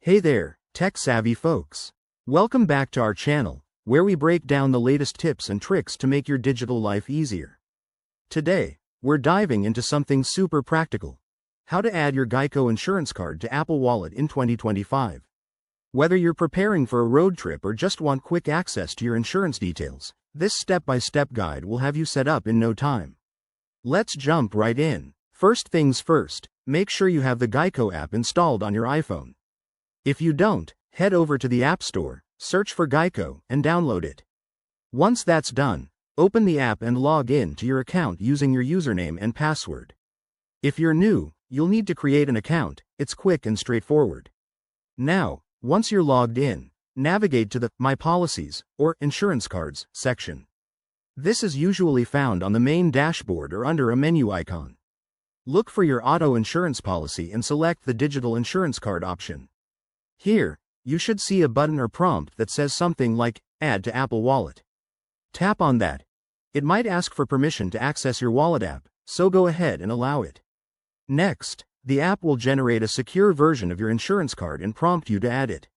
Hey there, tech-savvy folks. Welcome back to our channel, where we break down the latest tips and tricks to make your digital life easier. Today, we're diving into something super practical: how to add your Geico insurance card to Apple Wallet in 2025. Whether you're preparing for a road trip or just want quick access to your insurance details, this step-by-step guide will have you set up in no time. Let's jump right in. First things first, make sure you have the Geico app installed on your iPhone. If you don't, head over to the App Store, search for Geico, and download it. Once that's done, open the app and log in to your account using your username and password. If you're new, you'll need to create an account. It's quick and straightforward. Now, once you're logged in, navigate to the My Policies, or Insurance Cards section. This is usually found on the main dashboard or under a menu icon. Look for your auto insurance policy and select the digital insurance card option. Here, you should see a button or prompt that says something like, Add to Apple Wallet. Tap on that. It might ask for permission to access your wallet app, so go ahead and allow it. Next, the app will generate a secure version of your insurance card and prompt you to add it.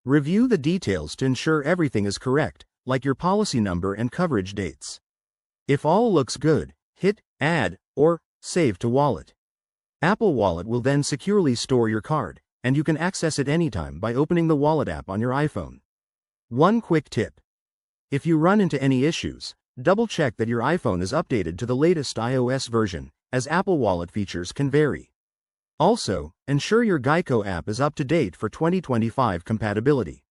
Review the details to ensure everything is correct, like your policy number and coverage dates. If all looks good, hit Add or Save to Wallet. Apple Wallet will then securely store your card, and you can access it anytime by opening the Wallet app on your iPhone. One quick tip: if you run into any issues, double-check that your iPhone is updated to the latest iOS version, as Apple Wallet features can vary. Also, ensure your Geico app is up to date for 2025 compatibility.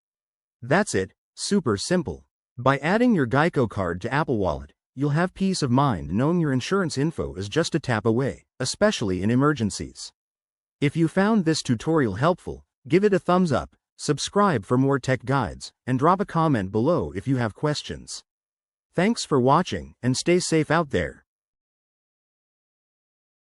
That's it, super simple. By adding your Geico card to Apple Wallet, you'll have peace of mind knowing your insurance info is just a tap away, especially in emergencies. If you found this tutorial helpful, give it a thumbs up, subscribe for more tech guides, and drop a comment below if you have questions. Thanks for watching, and stay safe out there.